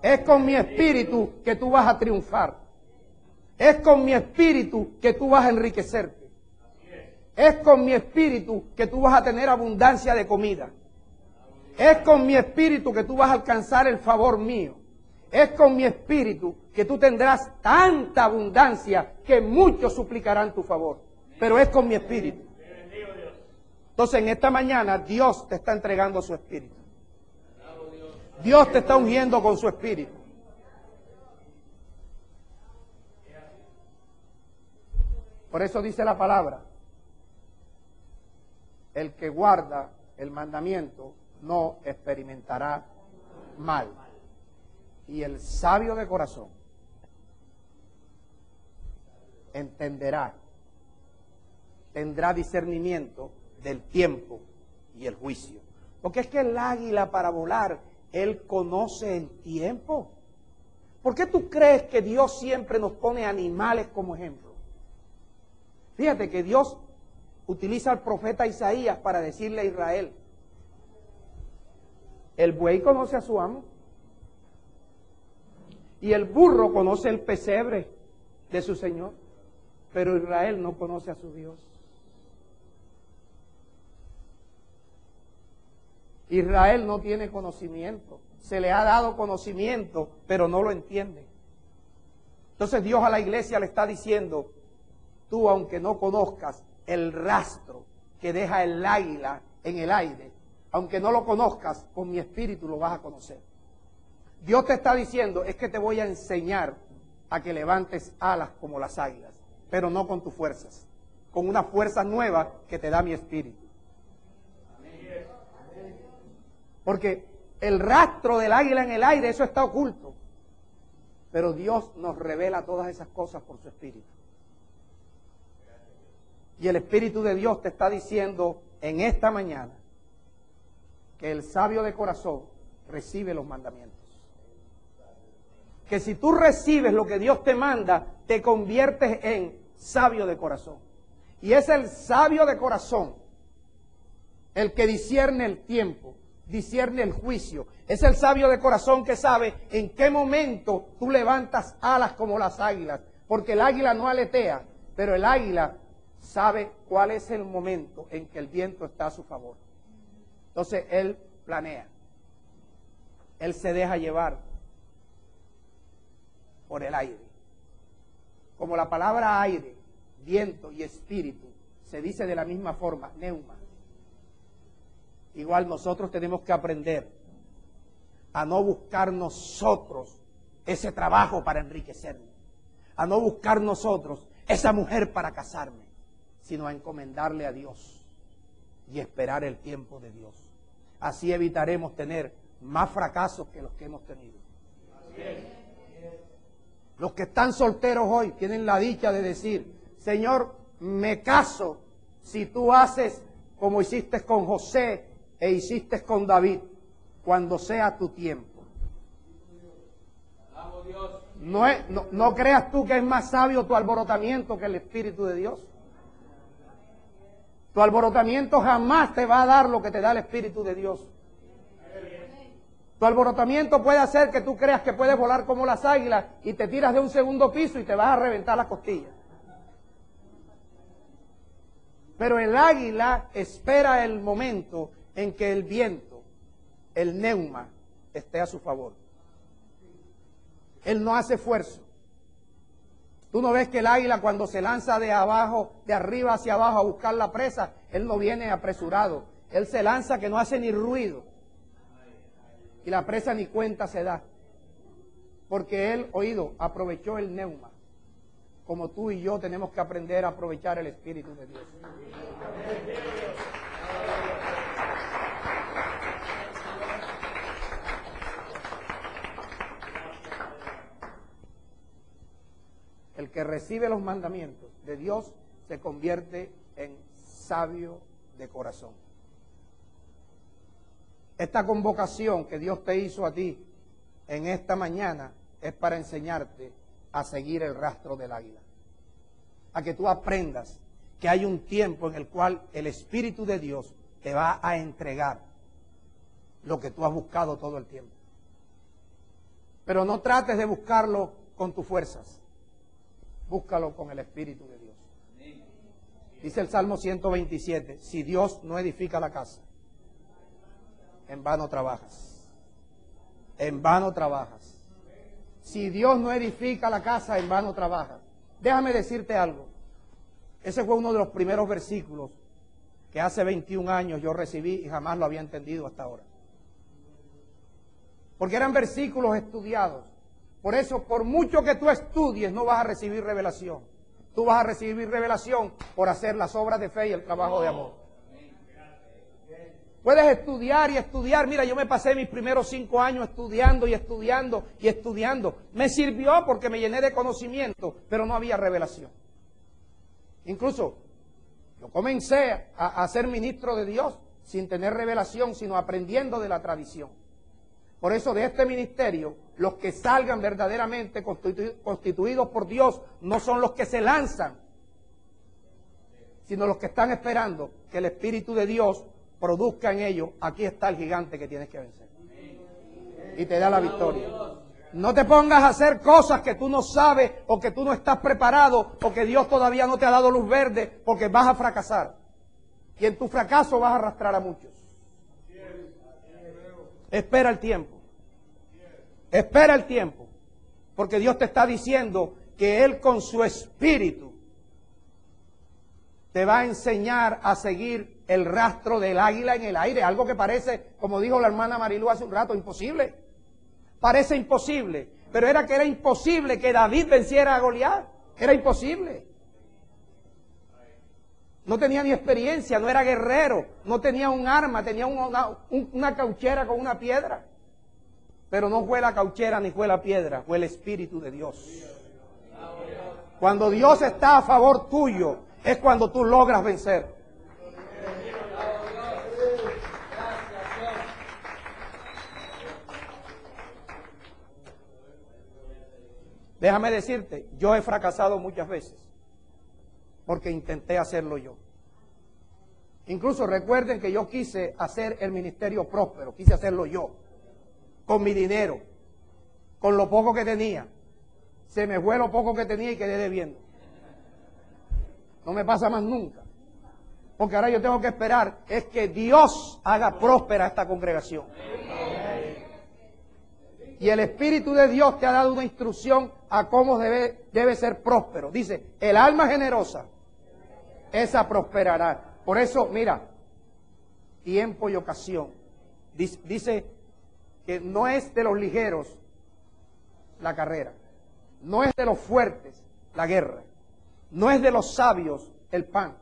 Es con mi espíritu que tú vas a triunfar. Es con mi espíritu que tú vas a enriquecerte. Es con mi espíritu que tú vas a tener abundancia de comida. Es con mi espíritu que tú vas a alcanzar el favor mío. Es con mi espíritu que tú tendrás tanta abundancia que muchos suplicarán tu favor. Pero es con mi espíritu. Entonces en esta mañana Dios te está entregando su espíritu. Dios te está ungiendo con su espíritu. Por eso dice la palabra, el que guarda el mandamiento no experimentará mal. Y el sabio de corazón entenderá, tendrá discernimiento del tiempo y el juicio. Porque es que el águila para volar, él conoce el tiempo. ¿Por qué tú crees que Dios siempre nos pone animales como ejemplo? Fíjate que Dios utiliza al profeta Isaías para decirle a Israel, el buey conoce a su amo y el burro conoce el pesebre de su Señor, pero Israel no conoce a su Dios. Israel no tiene conocimiento, se le ha dado conocimiento, pero no lo entiende. Entonces Dios a la iglesia le está diciendo, tú aunque no conozcas el rastro que deja el águila en el aire, aunque no lo conozcas, con mi espíritu lo vas a conocer. Dios te está diciendo, es que te voy a enseñar a que levantes alas como las águilas, pero no con tus fuerzas, con una fuerza nueva que te da mi espíritu. Porque el rastro del águila en el aire, eso está oculto. Pero Dios nos revela todas esas cosas por su espíritu. Y el Espíritu de Dios te está diciendo en esta mañana que el sabio de corazón recibe los mandamientos. Que si tú recibes lo que Dios te manda, te conviertes en sabio de corazón. Y es el sabio de corazón el que discierne el tiempo, discierne el juicio. Es el sabio de corazón que sabe en qué momento tú levantas alas como las águilas. Porque el águila no aletea, pero el águila sabe cuál es el momento en que el viento está a su favor. Entonces él planea, él se deja llevar, por el aire. Como la palabra aire, viento y espíritu se dice de la misma forma, neuma. Igual nosotros tenemos que aprender a no buscar nosotros ese trabajo para enriquecerme, a no buscar nosotros esa mujer para casarme, sino a encomendarle a Dios y esperar el tiempo de Dios. Así evitaremos tener más fracasos que los que hemos tenido. Los que están solteros hoy tienen la dicha de decir, Señor, me caso si tú haces como hiciste con José e hiciste con David, cuando sea tu tiempo. No creas tú que es más sabio tu alborotamiento que el Espíritu de Dios. Tu alborotamiento jamás te va a dar lo que te da el Espíritu de Dios. Tu alborotamiento puede hacer que tú creas que puedes volar como las águilas y te tiras de un segundo piso y te vas a reventar las costillas. Pero el águila espera el momento en que el viento, el neuma, esté a su favor. Él no hace esfuerzo. Tú no ves que el águila cuando se lanza de abajo, de arriba hacia abajo a buscar la presa, él no viene apresurado. Él se lanza que no hace ni ruido. Y la presa ni cuenta se da. Porque él, oído, aprovechó el neuma. Como tú y yo tenemos que aprender a aprovechar el Espíritu de Dios. El que recibe los mandamientos de Dios se convierte en sabio de corazón. Esta convocación que Dios te hizo a ti en esta mañana es para enseñarte a seguir el rastro del águila. A que tú aprendas que hay un tiempo en el cual el Espíritu de Dios te va a entregar lo que tú has buscado todo el tiempo. Pero no trates de buscarlo con tus fuerzas. Búscalo con el Espíritu de Dios. Dice el Salmo 127, si Dios no edifica la casa, en vano trabajas. En vano trabajas. Si Dios no edifica la casa, en vano trabajas. Déjame decirte algo. Ese fue uno de los primeros versículos que hace 21 años yo recibí y jamás lo había entendido hasta ahora. Porque eran versículos estudiados. Por eso, por mucho que tú estudies, no vas a recibir revelación. Tú vas a recibir revelación por hacer las obras de fe y el trabajo de amor. Puedes estudiar y estudiar. Mira, yo me pasé mis primeros 5 años estudiando y estudiando y estudiando. Me sirvió porque me llené de conocimiento, pero no había revelación. Incluso, yo comencé a ser ministro de Dios sin tener revelación, sino aprendiendo de la tradición. Por eso de este ministerio, los que salgan verdaderamente constituidos por Dios no son los que se lanzan, sino los que están esperando que el Espíritu de Dios produzca en ellos. Aquí está el gigante que tienes que vencer. Y te da la victoria. No te pongas a hacer cosas que tú no sabes o que tú no estás preparado o que Dios todavía no te ha dado luz verde, porque vas a fracasar. Y en tu fracaso vas a arrastrar a muchos. Espera el tiempo. Espera el tiempo. Porque Dios te está diciendo que Él con su Espíritu te va a enseñar a seguir el rastro del águila en el aire. Algo que parece, como dijo la hermana Marilú hace un rato, imposible. Parece imposible. Pero era que era imposible que David venciera a Goliat. Era imposible. No tenía ni experiencia, no era guerrero, no tenía un arma, tenía una cauchera con una piedra. Pero no fue la cauchera ni fue la piedra, fue el Espíritu de Dios. Cuando Dios está a favor tuyo, es cuando tú logras vencer. Déjame decirte, yo he fracasado muchas veces porque intenté hacerlo yo. Incluso recuerden que yo quise hacer el ministerio próspero, quise hacerlo yo, con mi dinero, con lo poco que tenía. Se me fue lo poco que tenía y quedé debiendo. No me pasa más nunca. Porque ahora yo tengo que esperar es que Dios haga próspera esta congregación. Y el Espíritu de Dios te ha dado una instrucción a cómo debe ser próspero. Dice, el alma generosa, esa prosperará. Por eso, mira, tiempo y ocasión. Dice que no es de los ligeros la carrera, no es de los fuertes la guerra, no es de los sabios el pan,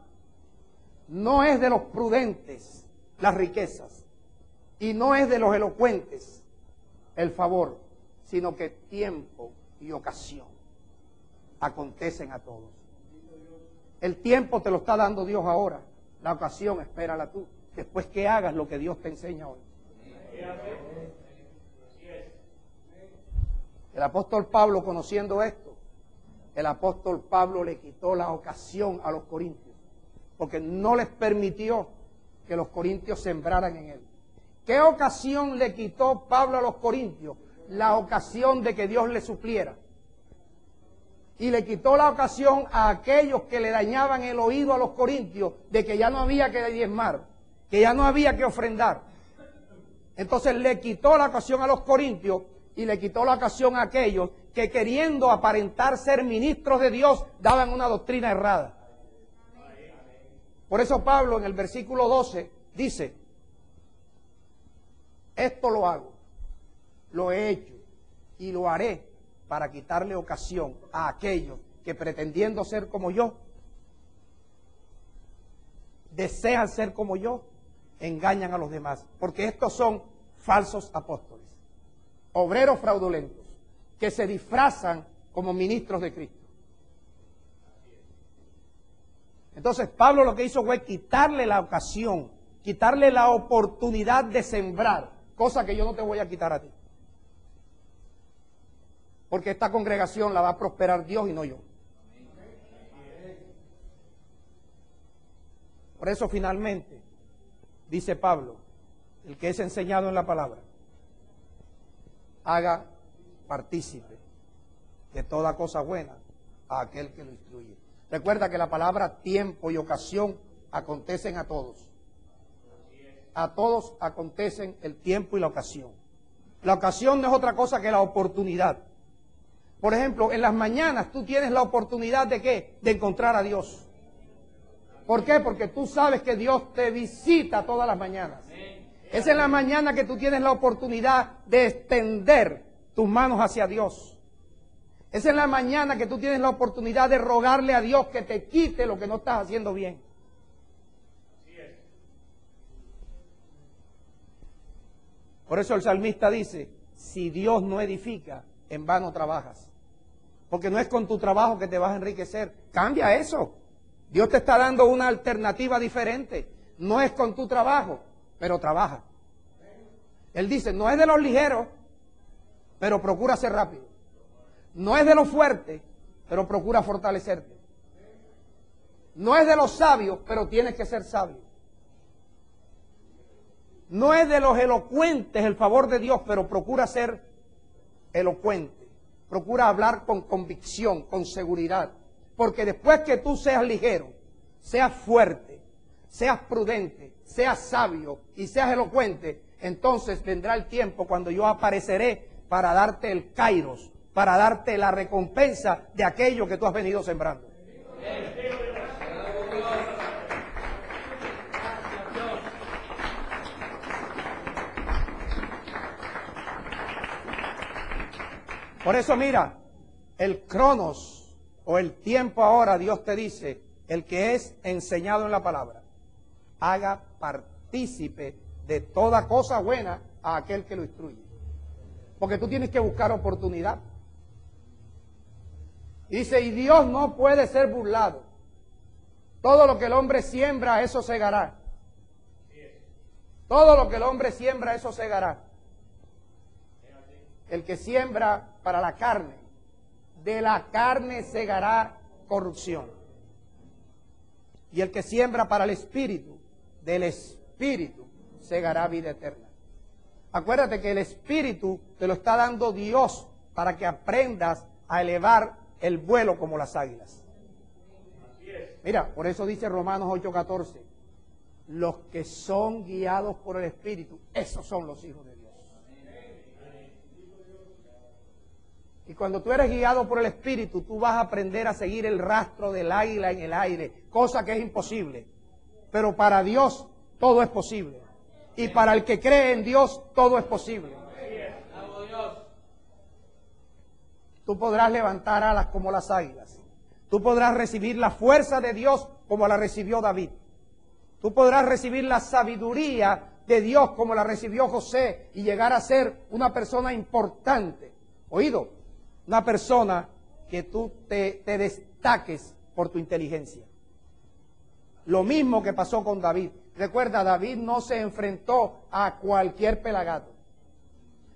no es de los prudentes las riquezas, y no es de los elocuentes el favor, sino que tiempo y ocasión acontecen a todos. El tiempo te lo está dando Dios ahora, la ocasión espérala tú, después que hagas lo que Dios te enseña hoy. El apóstol Pablo, conociendo esto, el apóstol Pablo le quitó la ocasión a los corintios, porque no les permitió que los corintios sembraran en él. ¿Qué ocasión le quitó Pablo a los corintios? La ocasión de que Dios le supliera. Y le quitó la ocasión a aquellos que le dañaban el oído a los corintios de que ya no había que diezmar, que ya no había que ofrendar. Entonces le quitó la ocasión a los corintios y le quitó la ocasión a aquellos que, queriendo aparentar ser ministros de Dios, daban una doctrina errada. Por eso Pablo en el versículo 12 dice, esto lo hago, lo he hecho y lo haré para quitarle ocasión a aquellos que, pretendiendo ser como yo, desean ser como yo, engañan a los demás. Porque estos son falsos apóstoles, obreros fraudulentos, que se disfrazan como ministros de Cristo. Entonces Pablo lo que hizo fue quitarle la ocasión, quitarle la oportunidad de sembrar, cosa que yo no te voy a quitar a ti. Porque esta congregación la va a prosperar Dios y no yo. Por eso finalmente, dice Pablo, el que es enseñado en la palabra, haga partícipe de toda cosa buena a aquel que lo instruye. Recuerda que la palabra tiempo y ocasión acontecen a todos. A todos acontecen el tiempo y la ocasión. La ocasión no es otra cosa que la oportunidad. Por ejemplo, en las mañanas tú tienes la oportunidad ¿de qué? De encontrar a Dios. ¿Por qué? Porque tú sabes que Dios te visita todas las mañanas. Es en la mañana que tú tienes la oportunidad de extender tus manos hacia Dios. Es en la mañana que tú tienes la oportunidad de rogarle a Dios que te quite lo que no estás haciendo bien. Por eso el salmista dice, si Dios no edifica, en vano trabajas. Porque no es con tu trabajo que te vas a enriquecer. Cambia eso. Dios te está dando una alternativa diferente. No es con tu trabajo, pero trabaja. Él dice, no es de los ligeros, pero procura ser rápido. No es de los fuertes, pero procura fortalecerte. No es de los sabios, pero tienes que ser sabio. No es de los elocuentes el favor de Dios, pero procura ser elocuente. Procura hablar con convicción, con seguridad. Porque después que tú seas ligero, seas fuerte, seas prudente, seas sabio y seas elocuente, entonces vendrá el tiempo cuando yo apareceré para darte el kairos, para darte la recompensa de aquello que tú has venido sembrando. Por eso mira, el cronos o el tiempo ahora, Dios te dice, el que es enseñado en la palabra, haga partícipe de toda cosa buena a aquel que lo instruye. Porque tú tienes que buscar oportunidad. Y dice, y Dios no puede ser burlado. Todo lo que el hombre siembra, eso segará. Todo lo que el hombre siembra, eso segará. El que siembra para la carne, de la carne segará corrupción. Y el que siembra para el espíritu, del espíritu segará vida eterna. Acuérdate que el espíritu te lo está dando Dios para que aprendas a elevar el vuelo como las águilas. Mira, por eso dice Romanos 8:14, los que son guiados por el espíritu, esos son los hijos de Dios. Y cuando tú eres guiado por el Espíritu, tú vas a aprender a seguir el rastro del águila en el aire, cosa que es imposible. Pero para Dios todo es posible. Y para el que cree en Dios todo es posible. Tú podrás levantar alas como las águilas. Tú podrás recibir la fuerza de Dios como la recibió David. Tú podrás recibir la sabiduría de Dios como la recibió José y llegar a ser una persona importante. Oído, una persona que tú te destaques por tu inteligencia. Lo mismo que pasó con David. Recuerda, David no se enfrentó a cualquier pelagato.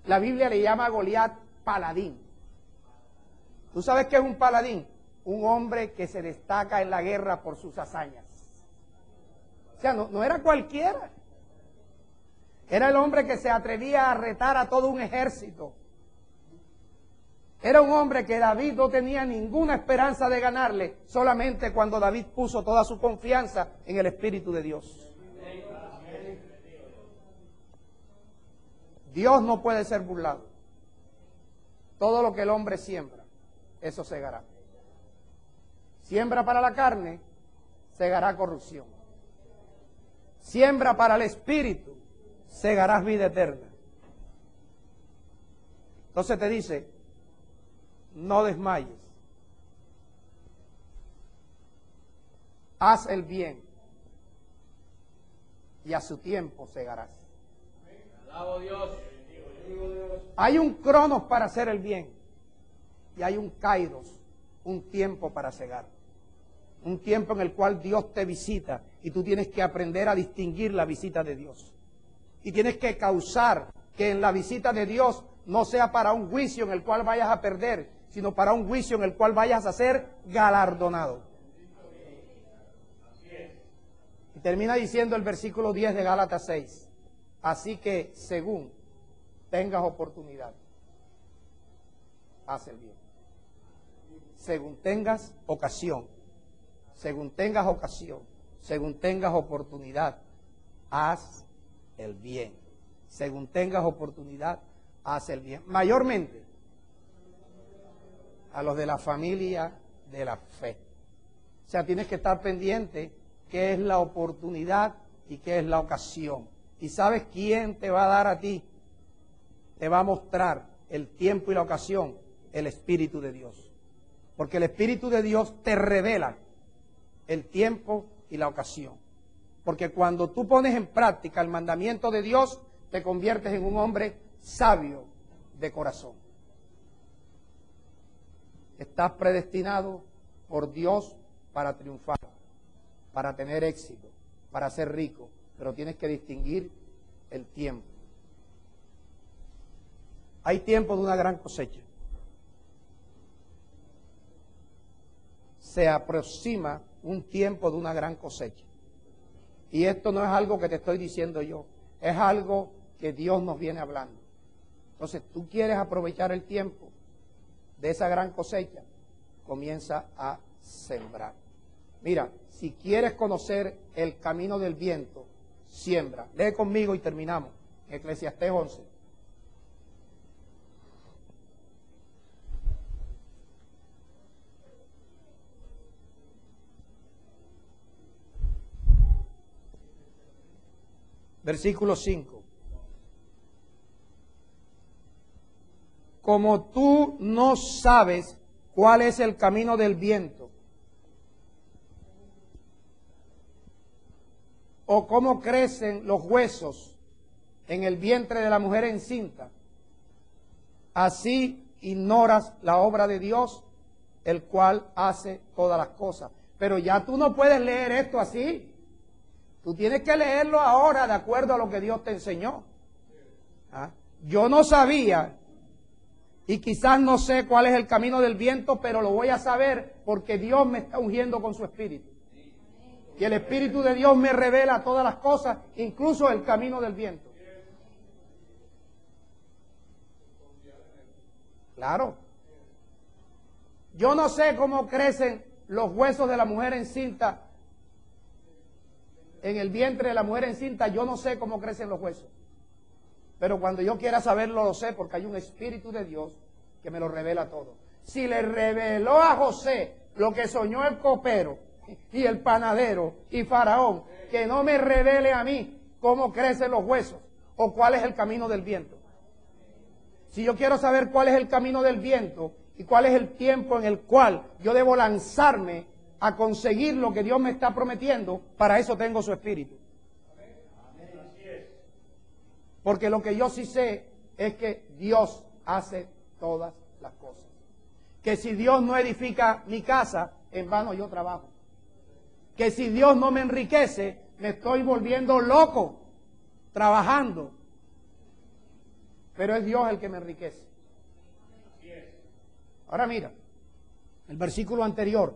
La Biblia le llama a Goliat paladín. ¿Tú sabes qué es un paladín? Un hombre que se destaca en la guerra por sus hazañas. O sea, no era cualquiera. Era el hombre que se atrevía a retar a todo un ejército. Era un hombre que David no tenía ninguna esperanza de ganarle, solamente cuando David puso toda su confianza en el Espíritu de Dios. Dios no puede ser burlado. Todo lo que el hombre siembra, eso segará. Siembra para la carne, segará corrupción. Siembra para el Espíritu, segarás vida eterna. Entonces te dice, no desmayes. Haz el bien y a su tiempo segarás. Alabo Dios. Hay un cronos para hacer el bien y hay un kairos, un tiempo para segar. Un tiempo en el cual Dios te visita y tú tienes que aprender a distinguir la visita de Dios. Y tienes que causar que en la visita de Dios no sea para un juicio en el cual vayas a perder, sino para un juicio en el cual vayas a ser galardonado. Y termina diciendo el versículo 10 de Gálatas 6. Así que, según tengas oportunidad, haz el bien. Según tengas ocasión, según tengas oportunidad, haz el bien. Según tengas oportunidad, haz el bien. Mayormente a los de la familia de la fe. O sea, tienes que estar pendiente qué es la oportunidad y qué es la ocasión. ¿Y sabes quién te va a dar a ti? Te va a mostrar el tiempo y la ocasión, el Espíritu de Dios. Porque el Espíritu de Dios te revela el tiempo y la ocasión. Porque cuando tú pones en práctica el mandamiento de Dios, te conviertes en un hombre sabio de corazón. Estás predestinado por Dios para triunfar, para tener éxito, para ser rico, pero tienes que distinguir el tiempo. Hay tiempo de una gran cosecha. Se aproxima un tiempo de una gran cosecha. Y esto no es algo que te estoy diciendo yo, es algo que Dios nos viene hablando. Entonces, tú quieres aprovechar el tiempo de esa gran cosecha, comienza a sembrar. Mira, si quieres conocer el camino del viento, siembra. Lee conmigo y terminamos. Eclesiastés 11. Versículo 5. Como tú no sabes cuál es el camino del viento, o cómo crecen los huesos en el vientre de la mujer encinta, así ignoras la obra de Dios, el cual hace todas las cosas. Pero ya tú no puedes leer esto así. Tú tienes que leerlo ahora de acuerdo a lo que Dios te enseñó. ¿Ah? Yo no sabía y quizás no sé cuál es el camino del viento, pero lo voy a saber porque Dios me está ungiendo con su Espíritu. Y el Espíritu de Dios me revela todas las cosas, incluso el camino del viento. Claro. Yo no sé cómo crecen los huesos de la mujer encinta. En el vientre de la mujer encinta, yo no sé cómo crecen los huesos. Pero cuando yo quiera saberlo, lo sé, porque hay un Espíritu de Dios que me lo revela todo. Si le reveló a José lo que soñó el copero y el panadero y Faraón, que no me revele a mí cómo crecen los huesos o cuál es el camino del viento. Si yo quiero saber cuál es el camino del viento y cuál es el tiempo en el cual yo debo lanzarme a conseguir lo que Dios me está prometiendo, para eso tengo su espíritu. Porque lo que yo sí sé es que Dios hace todas las cosas. Que si Dios no edifica mi casa, en vano yo trabajo. Que si Dios no me enriquece, me estoy volviendo loco trabajando. Pero es Dios el que me enriquece. Ahora mira, el versículo anterior,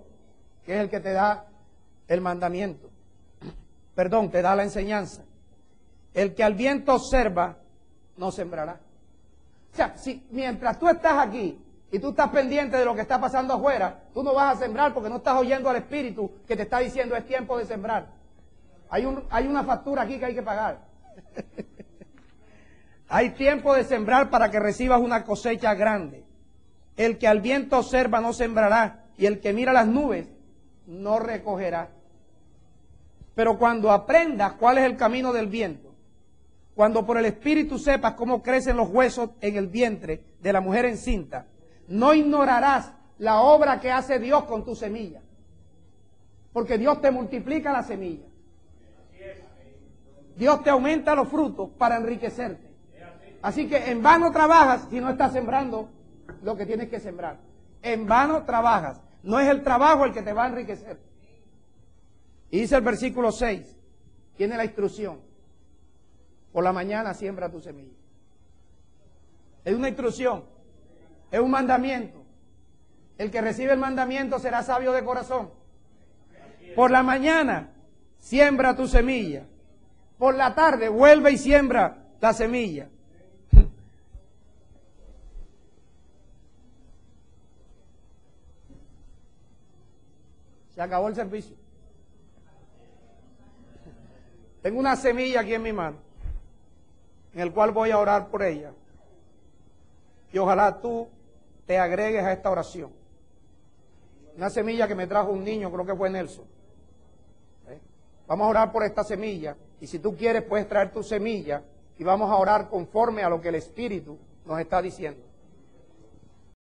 que es el que te da el mandamiento. Perdón, te da la enseñanza. El que al viento observa, no sembrará. O sea, si mientras tú estás aquí y tú estás pendiente de lo que está pasando afuera, tú no vas a sembrar porque no estás oyendo al Espíritu que te está diciendo es tiempo de sembrar. Hay una factura aquí que hay que pagar. Hay tiempo de sembrar para que recibas una cosecha grande. El que al viento observa no sembrará, y el que mira las nubes no recogerá. Pero cuando aprendas cuál es el camino del viento, cuando por el Espíritu sepas cómo crecen los huesos en el vientre de la mujer encinta, no ignorarás la obra que hace Dios con tu semilla. Porque Dios te multiplica la semilla. Dios te aumenta los frutos para enriquecerte. Así que en vano trabajas si no estás sembrando lo que tienes que sembrar. En vano trabajas. No es el trabajo el que te va a enriquecer. Y dice el versículo 6, tiene la instrucción. Por la mañana siembra tu semilla. Es una instrucción, es un mandamiento. El que recibe el mandamiento será sabio de corazón. Por la mañana siembra tu semilla. Por la tarde vuelve y siembra la semilla. Se acabó el servicio. Tengo una semilla aquí en mi mano, en el cual voy a orar por ella. Y ojalá tú te agregues a esta oración. Una semilla que me trajo un niño, creo que fue Nelson. Vamos a orar por esta semilla. Y si tú quieres, puedes traer tu semilla y vamos a orar conforme a lo que el Espíritu nos está diciendo.